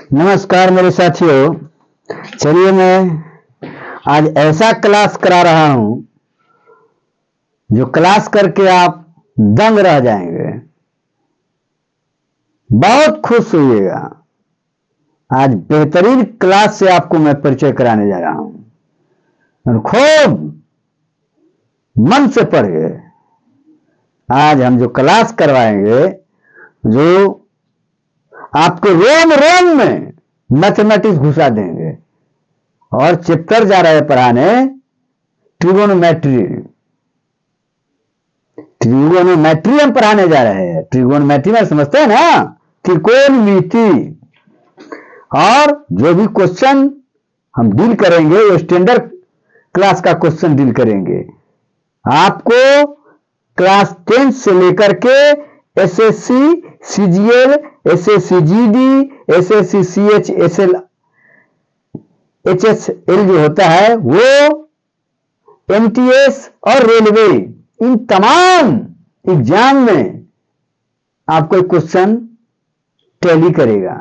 नमस्कार मेरे साथियों। चलिए मैं आज ऐसा क्लास करा रहा हूं जो क्लास करके आप दंग रह जाएंगे, बहुत खुश होइएगा। आज बेहतरीन क्लास से आपको मैं परिचय कराने जा रहा हूं और खूब मन से पढ़िए। आज हम जो क्लास करवाएंगे जो आपके रोम रोम में मैथमेटिक्स घुसा देंगे। और चैप्टर जा रहे हैं पढ़ाने ट्रिगोनोमेट्री। ट्रिगोनोमेट्री हम पढ़ाने जा रहे हैं। ट्रिगोनोमेट्री में समझते हैं ना, त्रिकोणमिति। और जो भी क्वेश्चन हम डील करेंगे वो स्टैंडर्ड क्लास का क्वेश्चन डील करेंगे। आपको क्लास 10 से लेकर के SSC CGL, SSC GD, SSC CHSL, HSL जो होता है वो, एमटीएस और रेलवे, इन तमाम एग्जाम में आपको क्वेश्चन टैली करेगा।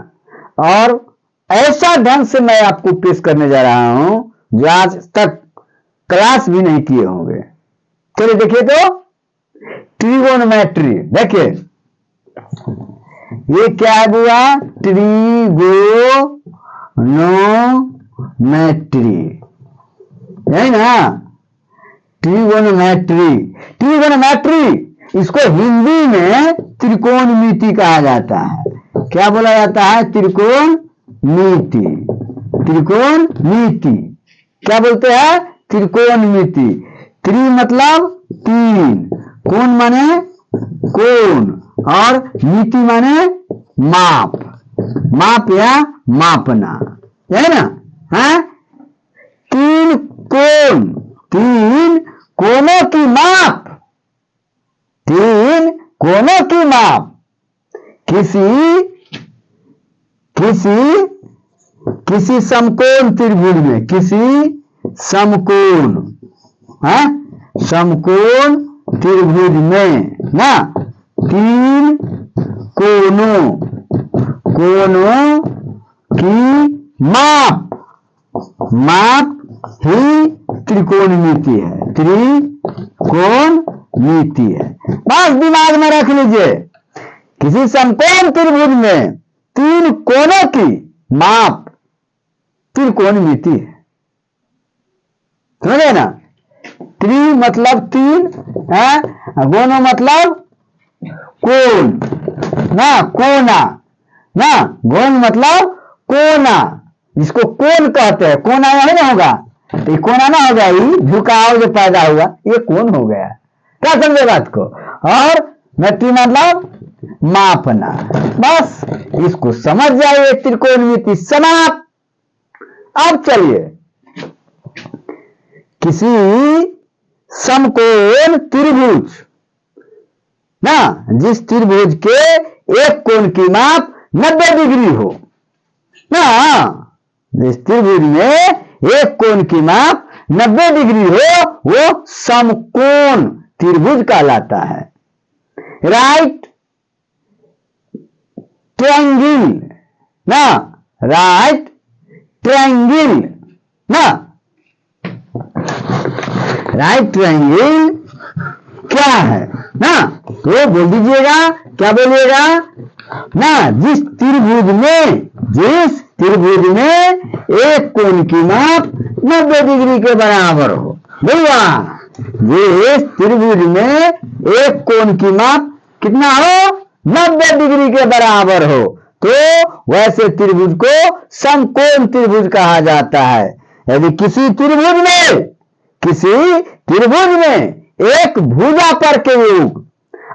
और ऐसा ढंग से मैं आपको पेश करने जा रहा हूं जो आज तक क्लास भी नहीं किए होंगे। चलिए देखिए तो ट्रिगोनोमेट्री। देखिए ये क्या है बुआ? ट्रिगोनोमेट्री है ना। ट्रिगोनोमेट्री, ट्रिगोनोमेट्री इसको हिंदी में त्रिकोणमिति कहा जाता है। क्या बोला जाता है? त्रिकोणमिति। त्रिकोणमिति क्या बोलते हैं? त्रिकोणमिति। त्रि मतलब तीन, कोण माने कोण, और मिति माने माप, माप या मापना, है ना। हाँ, तीन कोण, तीन कोणों की माप, तीन कोणों की माप किसी समकोण त्रिभुज में, किसी समकोण, हाँ, समकोण त्रिभुज में ना, तीन कोणों की माप ही त्रिकोणमिति है, त्रिकोणमिति है। बस दिमाग में रख लीजिए, किसी समकोण त्रिभुज में तीन कोणों की माप त्रिकोणमिति है। समझे ना। त्रि मतलब तीन है, गोनो मतलब कोण ना, कोना ना, गोन मतलब कोना, जिसको कोण कहते हैं। कोना नहीं ना होगा, ये कोना ना होगा, ये झुकाव जो पैदा हुआ ये कोण हो गया। क्या समझे बात को? और मेट्री मतलब मापना। बस इसको समझ जाइए, त्रिकोणमिति समाप्त। अब चलिए, किसी समकोण त्रिभुज ना, जिस त्रिभुज के एक कोण की माप 90 डिग्री हो ना, जिस त्रिभुज में एक कोण की माप 90 डिग्री हो वो समकोण त्रिभुज कहलाता है। राइट ट्रायंगल ना, राइट ट्रायंगल ना, राइट ट्रायंगल क्या है ना, तो बोल दीजिएगा। क्या बोलिएगा ना? जिस त्रिभुज में एक कोण की माप 90 डिग्री के बराबर हो। भैया जिस त्रिभुज में एक कोण की माप कितना हो? 90 डिग्री के बराबर हो, तो वैसे त्रिभुज को समकोण त्रिभुज कहा जाता है। यदि किसी त्रिभुज में एक भुजा पर के योग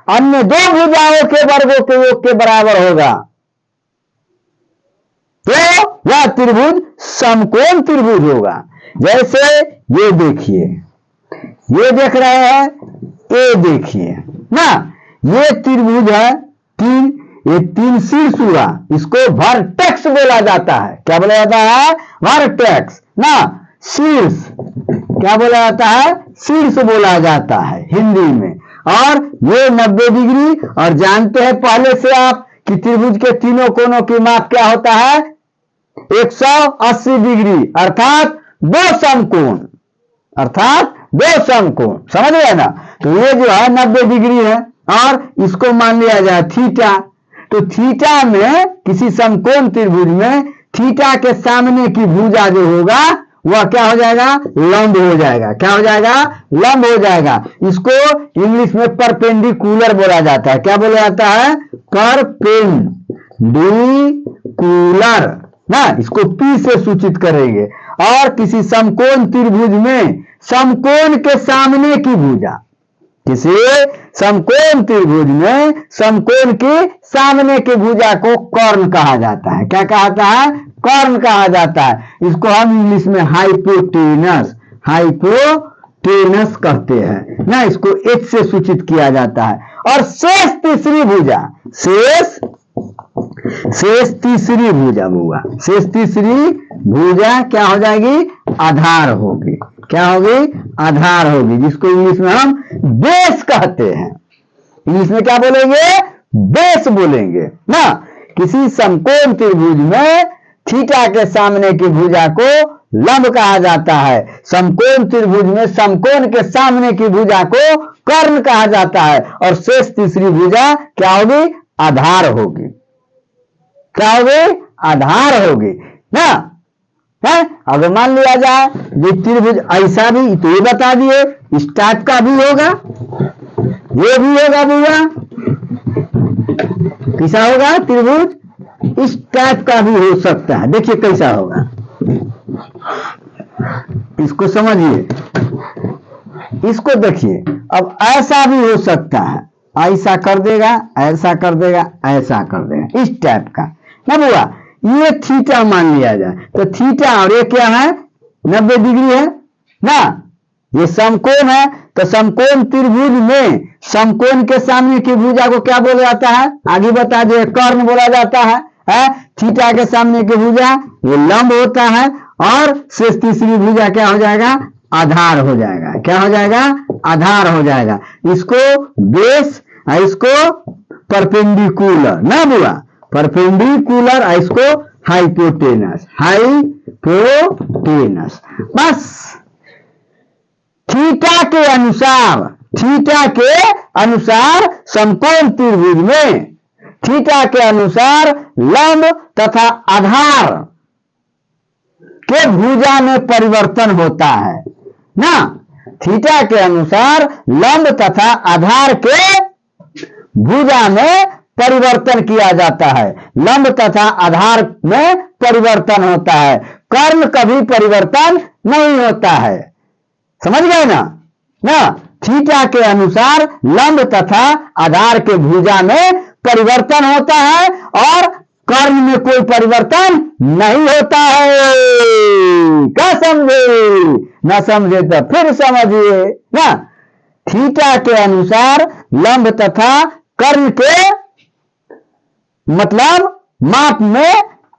अन्य दो भुजाओं के वर्गों के योग के बराबर होगा तो वह त्रिभुज समकोण त्रिभुज होगा। जैसे ये देखिए, ये देख रहे हैं, ये देखिए ना, ये त्रिभुज है तीन, ये तीन शीर्ष हुआ, इसको वर्टेक्स बोला जाता है। क्या बोला जाता है? वर्टेक्स ना। शीर्ष क्या बोला जाता है? शीर्ष बोला जाता है हिंदी में। और ये 90 डिग्री, और जानते हैं पहले से आप कि त्रिभुज के तीनों कोनों की माप क्या होता है? 180 डिग्री अर्थात दो समकोण, अर्थात दो समकोण, समझ गए ना। तो ये जो है 90 डिग्री है और इसको मान लिया जाए थीटा। तो थीटा में किसी समकोण त्रिभुज में थीटा के सामने की भुजा जो होगा वह क्या हो जाएगा, लंब हो जाएगा। क्या हो जाएगा, लंब हो जाएगा। इसको इंग्लिश में परपेंडिकुलर बोला जाता है। क्या बोला जाता है, परपेंडिकुलर ना, इसको पी से सूचित करेंगे। और किसी समकोण त्रिभुज में समकोण के सामने की भुजा, किसी समकोण त्रिभुज में समकोण के सामने की भुजा को कर्ण कहा जाता है। क्या कहता है, कर्ण कहा जाता है। इसको हम इंग्लिश में हाइपोटेनस, हाइपोटेनस कहते हैं ना, इसको एच से सूचित किया जाता है। और शेष तीसरी भुजा, शेष तीसरी भुजा हुआ, शेष तीसरी भुजा क्या हो जाएगी, आधार होगी। क्या होगी, आधार होगी, जिसको इंग्लिश में हम बेस कहते हैं। इंग्लिश में क्या बोलेंगे, बेस बोलेंगे ना। किसी समकोण त्रिभुज में थीटा के सामने की भुजा को लंब कहा जाता है। समकोण त्रिभुज में समकोण के सामने की भुजा को कर्ण कहा जाता है। और शेष तीसरी भुजा क्या होगी, आधार होगी। क्या होगी, आधार होगी ना है। अगर मान लिया जाए ये त्रिभुज ऐसा भी, तो ये बता दिए इस टाइप का भी होगा, ये भी होगा भुजा, कैसा होगा त्रिभुज, इस टाइप का भी हो सकता है। देखिए कैसा होगा, इसको समझिए, इसको देखिए। अब ऐसा भी हो सकता है, ऐसा कर देगा, ऐसा कर देगा, ऐसा कर देगा, इस टाइप का ना बुआ। ये थीटा मान लिया जाए, तो थीटा और ये क्या है, 90 डिग्री है ना। ये समकोण है, तो समकोण त्रिभुज में समकोण के सामने की भुजा को क्या बोला जाता है, आगे बता दिए, कर्ण बोला जाता है। थीटा के सामने की भुजा ये लंब होता है। और शेष तीसरी भुजा क्या हो जाएगा, आधार हो जाएगा। क्या हो जाएगा, आधार हो जाएगा। इसको बेस, इसको परपेंडिकुलर ना बुआ, परपेंडिकुलर, इसको हाइपोटेनस, हाइपोटेनस। बस थीटा के अनुसार, थीटा के अनुसार समकोण त्रिभुज में थीटा के अनुसार लंब तथा आधार के भुजा में परिवर्तन होता है ना। थीटा के अनुसार लंब तथा आधार के भुजा में परिवर्तन किया जाता है। लंब तथा आधार में परिवर्तन होता है, कर्ण कभी परिवर्तन नहीं होता है। समझ गए ना ना। थीटा के अनुसार लंब तथा आधार के भुजा में परिवर्तन होता है और कर्ण में कोई परिवर्तन नहीं होता है। क्या समझे, ना समझे तो फिर समझिए ना। थीटा के अनुसार लंब तथा कर्ण के मतलब माप में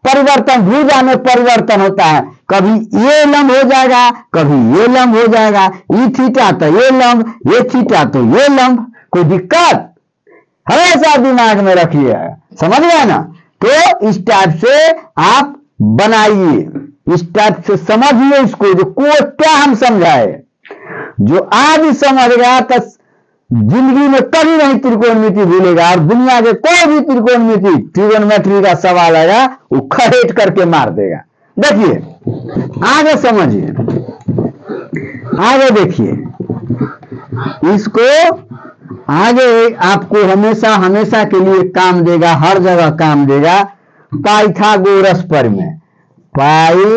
परिवर्तन, भुजा में परिवर्तन होता है। कभी ये लंब हो जाएगा, कभी ये लंब हो जाएगा। ये थीटा तो ये लंब, ये थीटा तो ये लंब। कोई दिक्कत हमेशा दिमाग में रखिए, समझ गए ना। तो इस टाइप से आप बनाइए, इस टाइप से समझिए इसको, जो क्या हम समझाए। जो आज समझ गया तो जिंदगी में कभी नहीं त्रिकोणमिति भूलेगा। और दुनिया के कोई भी त्रिकोणमिति, ट्रिगोनोमेट्री का सवाल आएगा, वो खड़ेट करके मार देगा। देखिए आगे समझिए, आगे देखिए इसको। आगे आपको हमेशा हमेशा के लिए काम देगा, हर जगह काम देगा। पाइथागोरस प्रमेय, पाइथागोरस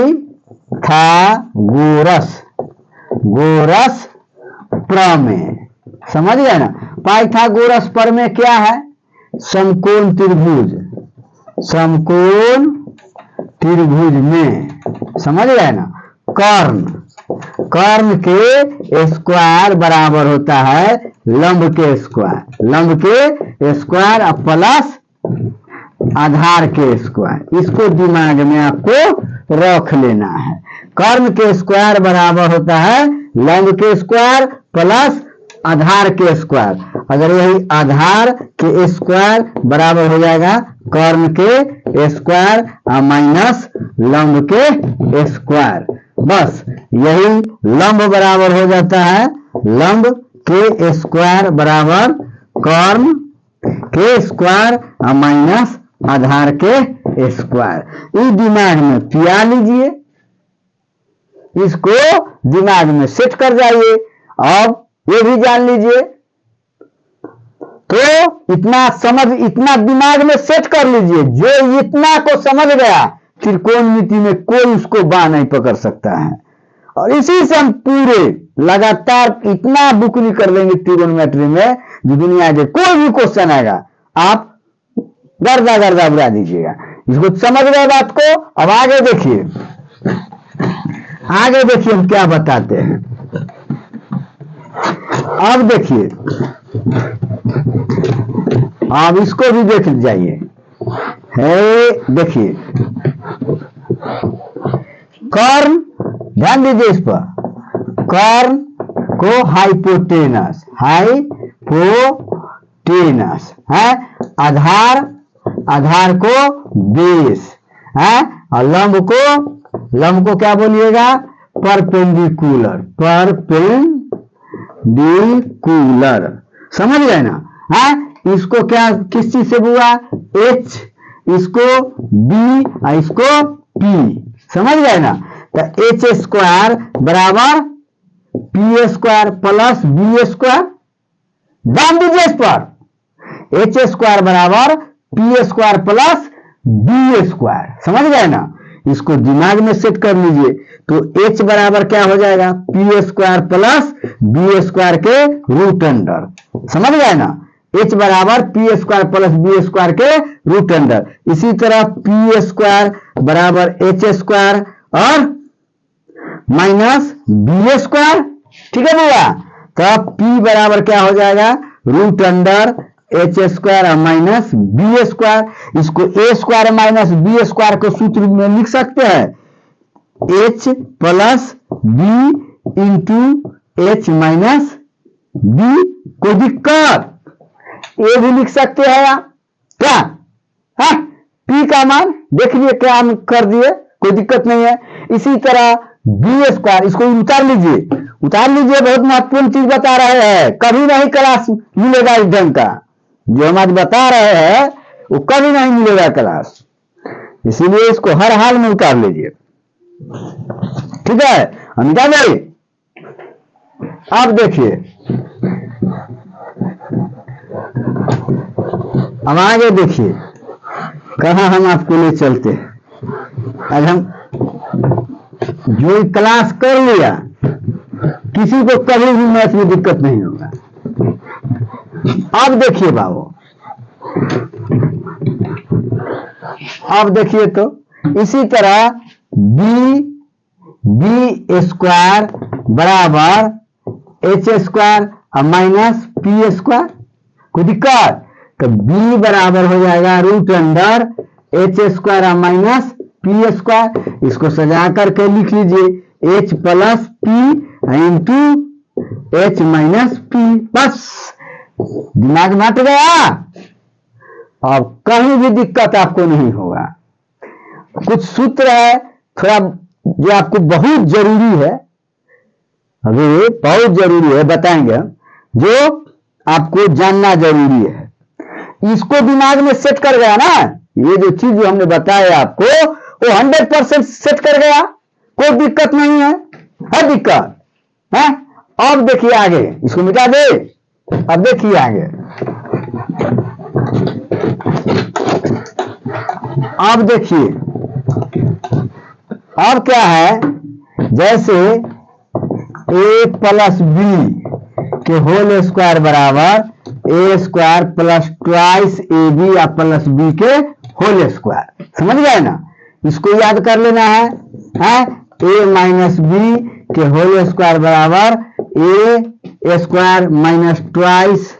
गोरस प्रमेय, समझ गए ना। पाइथागोरस प्रमेय क्या है, समकोण त्रिभुज, समकोण त्रिभुज में, समझ गए ना, कर्ण, कर्ण के स्क्वायर बराबर होता है लंब के स्क्वायर, लंब के स्क्वायर प्लस आधार के स्क्वायर। इसको दिमाग में आपको रख लेना है। कर्ण के स्क्वायर बराबर होता है लंब के स्क्वायर प्लस आधार के स्क्वायर। अगर यही आधार के स्क्वायर बराबर हो जाएगा कर्ण के स्क्वायर माइनस लंब के स्क्वायर। बस यही लंब बराबर हो जाता है लंब के स्क्वायर बराबर कॉर्न के स्क्वायर माइनस आधार के स्क्वायर। इस दिमाग में पिया लीजिए, इसको दिमाग में सेट कर जाइए। अब ये भी जान लीजिए, तो इतना दिमाग में सेट कर लीजिए, जो इतना को समझ गया त्रिकोणमिति में कोई उसको बाँ नहीं पकड़ सकता है। और इसी से हम पूरे लगातार इतना बुकरी कर लेंगे त्रिकोणमिति में, जो दुनिया के कोई भी क्वेश्चन आएगा आप गर्दा गर्दा बुला दीजिएगा। इसको समझ गए बात को। अब आगे देखिए, आगे देखिए हम क्या बताते हैं। अब देखिए, अब इसको भी देख जाइए। देखिए कॉर्न, ध्यान दीजिए इस पर, कॉर्न को हाइपोटेनस है, आधार को बेस है, और लंब को क्या बोलिएगा, परपेंडिकुलर। समझ गए ना। है इसको क्या किस चीज से हुआ, H, इसको B और इसको P। समझ गए ना। तो H स्क्वायर बराबर P square plus B square, ध्यान दीजिए इस पर, H स्क्वायर बराबर P square plus B square. समझ गए ना। इसको दिमाग में सेट कर लीजिए, तो H बराबर क्या हो जाएगा, P square plus B square के रूट अंडर। समझ गए ना। H बराबर P square plus B square के रूट अंडर। इसी तरह P स्क्वायर बराबर H स्क्वायर और माइनस B स्क्वायर। ठीक है भैया। तो P बराबर क्या हो जाएगा, रूट अंडर H स्क्वायर और माइनस B स्क्वायर। इसको A square minus B square को सूत्र में लिख सकते हैं, H plus B into H minus B। कोई दिक्कत, ये भी लिख सकते हैं क्या, है P का मान देख लिए क्या हम कर दिए, कोई दिक्कत नहीं है। इसी तरह B स्क्वायर, इसको उतार लीजिए, बहुत महत्वपूर्ण चीज बता रहे हैं, कभी नहीं क्लास मिलेगा इस ढंग का, जो हम आज बता रहे हैं वो कभी नहीं मिलेगा क्लास, इसीलिए इसको हर हाल में उतार लीजिए। ठीक है, हम क्या करें, अब देखिए, अब आगे देखिए कहां हम आपको ले चलते हैं। आज हम जो क्लास कर लिया, किसी को कभी भी मैथ में दिक्कत नहीं होगा। अब देखिए बाबू, अब देखिए तो इसी तरह बी स्क्वायर बराबर H स्क्वायर और माइनस P स्क्वायर। कोई दिक्कत, तो B बराबर हो जाएगा रूट अंडर H स्क्वायर और माइनस P स्क्वायर। इसको सजा करके लिख लीजिए H plus P into H minus P। बस दिमाग में हट गया, अब कहीं भी दिक्कत आपको नहीं होगा। कुछ सूत्र है थोड़ा जो आपको बहुत जरूरी है, अभी बहुत जरूरी है, बताएंगे हम, जो आपको जानना जरूरी है। इसको दिमाग में सेट कर गया ना, ये जो चीज जो हमने बताया आपको वो 100% सेट कर गया, कोई दिक्कत नहीं है। है दिक्कत है। अब देखिए आगे, इसको मिटा दे, अब देखिए आगे, अब देखिए, अब क्या है, जैसे a प्लस बी के होल स्क्वायर बराबर A square plus twice A B या प्लस बी के होल स्क्वायर। समझ गए ना। इसको याद कर लेना है ए माइनस बी के होल स्क्वायर बराबर A square minus twice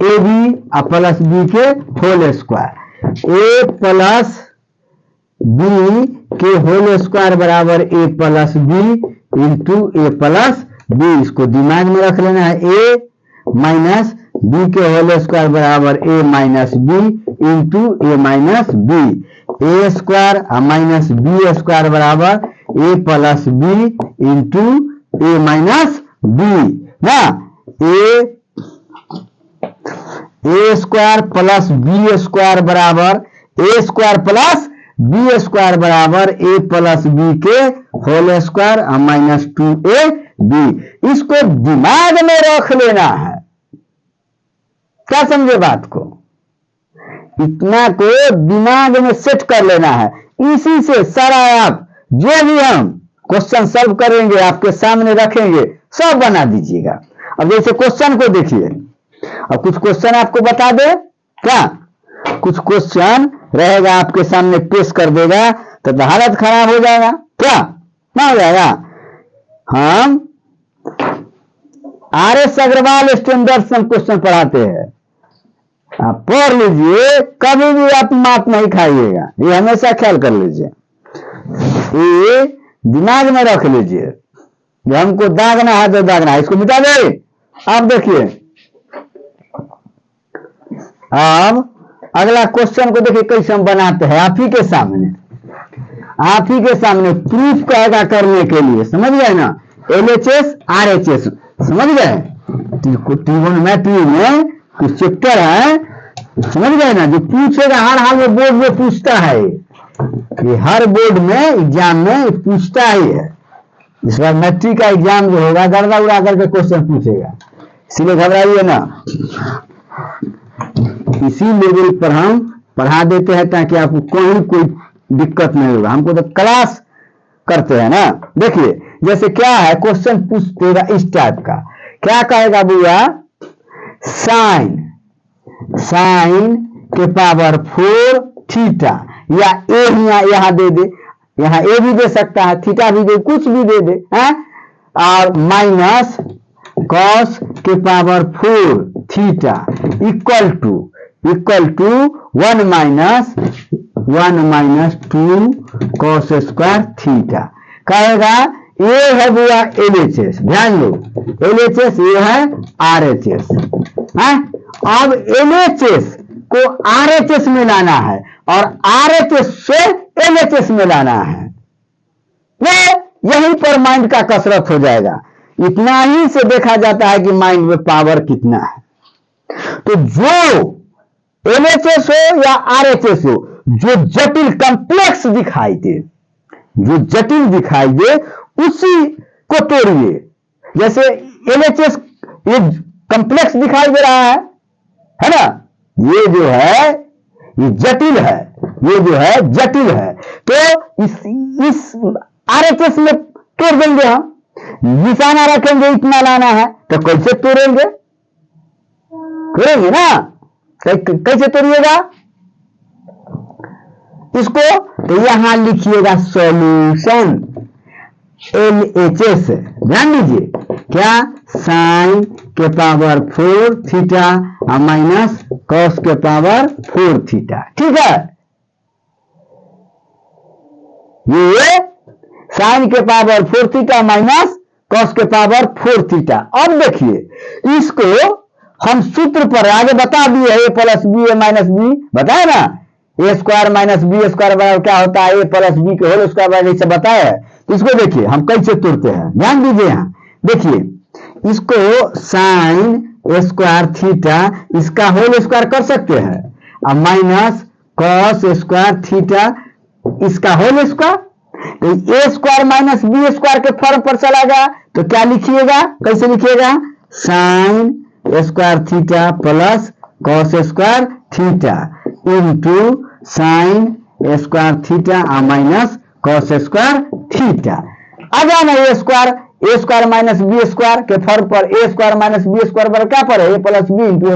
A B और प्लस बी के whole square. A plus B के होल स्क्वायर बराबर A plus B into A plus B. इसको दिमाग में रख लेना है, ए माइनस बी के होल स्क्वायर बराबर ए minus B into A minus B. A square minus B square बराबर A plus B into A minus B ना। ए स्क्वायर प्लस बी स्क्वायर बराबर A square plus B square बराबर A plus B के whole square minus 2ab। इसको दिमाग में रख लेना है, क्या समझे बात को, इतना को दिमाग में सेट कर लेना है। इसी से सारा आप जो भी हम क्वेश्चन सॉल्व करेंगे आपके सामने रखेंगे सब बना दीजिएगा। अब जैसे क्वेश्चन को देखिए, अब कुछ क्वेश्चन आपको बता दे क्या, कुछ क्वेश्चन रहेगा आपके सामने पेश कर देगा तो हालत खराब हो जाएगा, क्या ना हो जाएगा। हम RS अग्रवाल स्टैंडर्ड से हम क्वेश्चन पढ़ाते हैं, आप पढ़ लीजिए, कभी भी आप मात नहीं खाइएगा, ये हमेशा ख्याल कर लीजिए, ये दिमाग में रख लीजिए। जो हमको दागना है तो दागना है, इसको मिटा दे। आप देखिए, अब अगला क्वेश्चन को देखिए कैसे हम बनाते हैं, आप ही के सामने, आप ही के सामने प्रूफ कहेगा करने के लिए, समझ गए ना। LHS RHS समझ गए, ट्रिगोनोमेट्री में कुछ चैप्टर है, समझ गए ना, जो पूछेगा हर हाल में, बोर्ड में पूछता है, ये हर बोर्ड में एग्जाम में पूछता ही है। इस बार मैट्रिक का एग्जाम जो होगा गर्दा उड़ा करके क्वेश्चन पूछेगा, इसलिए घबराइए ना। इसी लेवल पर हम पढ़ा देते हैं ताकि आपको कोई दिक्कत नहीं होगा। हमको तो क्लास करते हैं ना। देखिए जैसे क्या है, क्वेश्चन पूछतेगा इस टाइप का, क्या कहेगा भैया, साइन के पावर 4 थीटा, या ए यहां दे दे, यहां ए भी दे सकता है, थीटा भी दे, कुछ भी दे दे है, और माइनस कॉस के power 4 theta equal to 1 minus 2 cos square theta. कहेगा ये है भैया LHS, ध्यान लो, LHS ये है RHS है। अब LHS को RHS में लाना है और RHS से LHS में लाना है, यहीं पर माइंड का कसरत हो जाएगा। इतना ही से देखा जाता है कि माइंड में पावर कितना है। तो जो LHS हो या RHS हो, जो जटिल कॉम्प्लेक्स दिखाई दे, जो जटिल दिखाई दे उसी को तोड़िए। जैसे LHS ये कॉम्प्लेक्स दिखाई दे रहा है ना, ये जो है ये जटिल है, ये जो है जटिल है, तो इस RHS में तोड़ देंगे हम, निशाना रखेंगे इतना लाना है, तो कैसे तोड़ेंगे, तोड़ेंगे ना, कैसे तोड़िएगा इसको, तो यहां लिखिएगा सॉल्यूशन LHS, ध्यान दीजिए क्या, साइन के पावर 4 थीटा माइनस कॉस के पावर 4 थीटा, ठीक है। ये साइन के पावर 4 थीटा माइनस कॉस के पावर 4 थीटा। अब देखिए इसको हम सूत्र पर आगे बता दिए, ए प्लस बी ए माइनस बी बताया ना, ए स्क्वायर माइनस बी स्क्वायर बराबर क्या होता है, ए प्लस बी के होल स्क्वायर बराबर, जैसे बताया है। इसको देखिए हम कैसे तोड़ते हैं, ध्यान दीजिए यहां देखिए, इसको साइन स्क्वायर थीटा इसका होल स्क्वायर कर सकते हैं, अब माइनस कॉस स्क्वायर थीटा इसका होल स्क्वायर, तो A square minus B square के फॉर्म पर चला गया, तो क्या लिखिएगा, कैसे लिखिएगा, sine square theta plus cos square theta into sine square theta minus cos square theta. आ जाना A square minus B square के फॉर्म पर, A square minus B square पर क्या पर है, A plus B into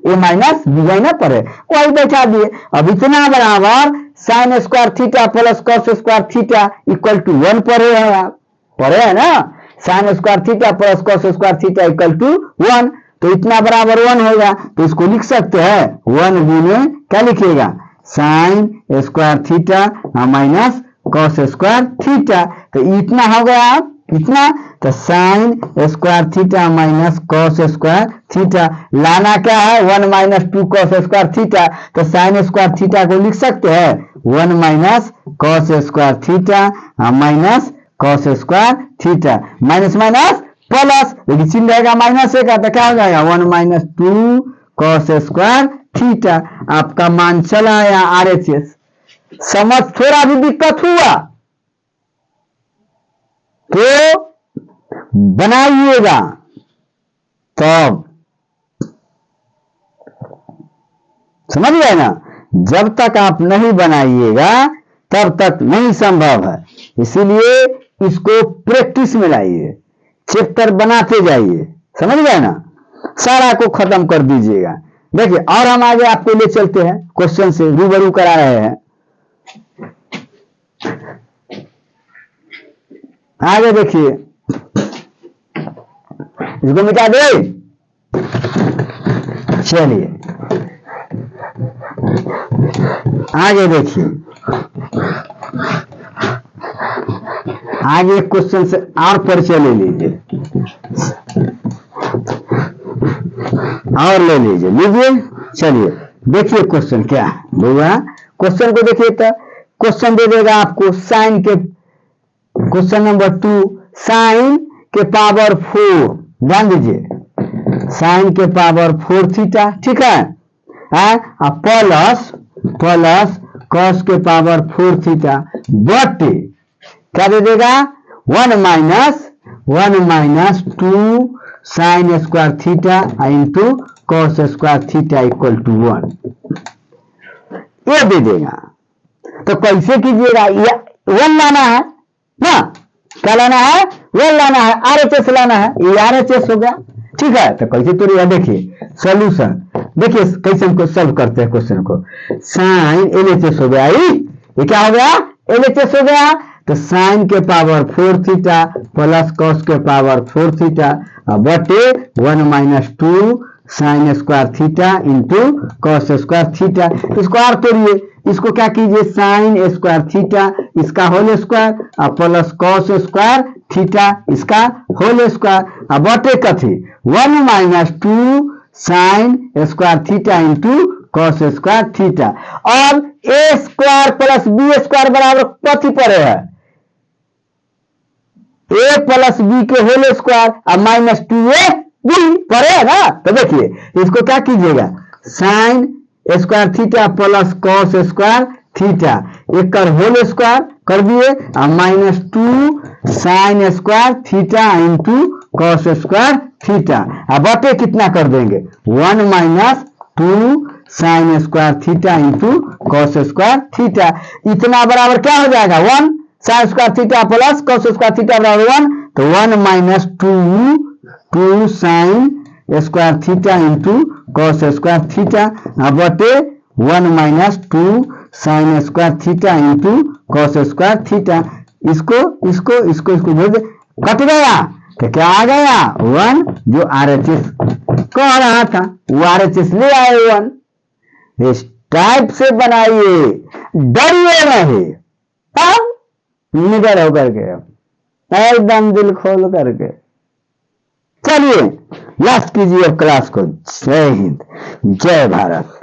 A minus B जाना पर है, वही बैठा दिए। अब इतना बराबर sine square theta plus cos square theta equal to 1 पढ़े हैं आप, पढ़े है ना, sine square theta plus cos square theta equal to 1, तो इतना बराबर 1 होगा, तो इसको लिख सकते हैं 1 गुने क्या लिखिएगा, sine square theta minus cos square theta, तो इतना हो गया आप, इतना, तो sign square theta minus cos square theta. लाना क्या है 1 माइनस 2 कॉस स्क्वायर थीटा। तो साइन स्क्वायर थीटा को लिख सकते हैं 1 minus cos square theta minus cos square theta. Minus minus plus, लेकिन चिन्ह रहेगा माइनस का तो क्या हो जाएगा 1 माइनस 2 कॉस स्क्वायर थीटा। आपका मान चला आया RHS। समझ थोड़ा भी दिक्कत हुआ तो बनाइएगा तब, समझ गए ना। जब तक आप नहीं बनाइएगा तब तक नहीं संभव है। इसीलिए इसको प्रैक्टिस में लाइए, चैप्टर बनाते जाइए, समझ गए ना। सारा को खत्म कर दीजिएगा। देखिए और हम आगे आपको ले चलते हैं, क्वेश्चन से रूबरू करा रहे हैं। आगे देखिए, इसको मिटा दे। चलिए आगे देखिए, आगे क्वेश्चन से और परिचय ले लीजिए और ले लीजिए लीजिए। चलिए देखिए क्वेश्चन क्या है भैया। क्वेश्चन को देखिए तो क्वेश्चन दे देगा आपको साइन के, क्वेश्चन नंबर 2 साइन के पावर 4, ध्यान दीजिए साइन के पावर 4 थीटा, ठीक है। प्लस प्लस कॉस के पावर 4 थीटा बट क्या दे देगा 1 minus 2 sine square theta into cos square theta equal to 1, ये दे देगा। तो कैसे कीजिएगा, 1 लाना है ना, क्या लाना है 1 लाना है, RHS लाना है, ये RHS हो गया, ठीक है। तो कैसे तो यह देखिए सॉल्यूशन, देखिए कैसे हमको सॉल्व करते हैं क्वेश्चन को। साइन LHS हो गया, ये क्या हो गया LHS हो गया। तो साइन के पावर 4 थीटा प्लस कॉस के पावर 4 थीटा बटे 1 minus 2 sine square theta into cos square theta. इसको और तोड़िए, इसको क्या कीजिए साइन स्क्वायर थीटा इसका whole square plus cos square theta इसका होल स्क्वायर बटे कथी 1 minus 2 sine square theta into cos square theta. अब A square plus B square बराबर कथी पड़े है, ए प्लस बी के होल स्क्वायर और माइनस 2a बी पड़े है ना। तो देखिए इसको क्या कीजिएगा sign square theta plus cos square theta एक कर होल स्क्वायर कर दिए और minus 2 sine square theta into cos square theta. अब बटे कितना कर देंगे 1 minus 2 sine square theta into cos square theta. इतना बराबर क्या हो जाएगा 1 sign square theta plus cos square theta बराबर 1। तो 1 minus 2 sine square theta into cos square theta बटे 1 minus 2 sine square theta into cos square theta. इसको इसको इसको इसको जोड़ दे, कट गया तो क्या आ गया 1, जो RHS कह रहा था वो RHS ले आए 1। इस टाइप से बनाइए, डरिए नहीं, निडर होकर के एकदम दिल खोल करके। चलिए लास्ट कीजिए क्लास को। जय हिंद, जय भारत।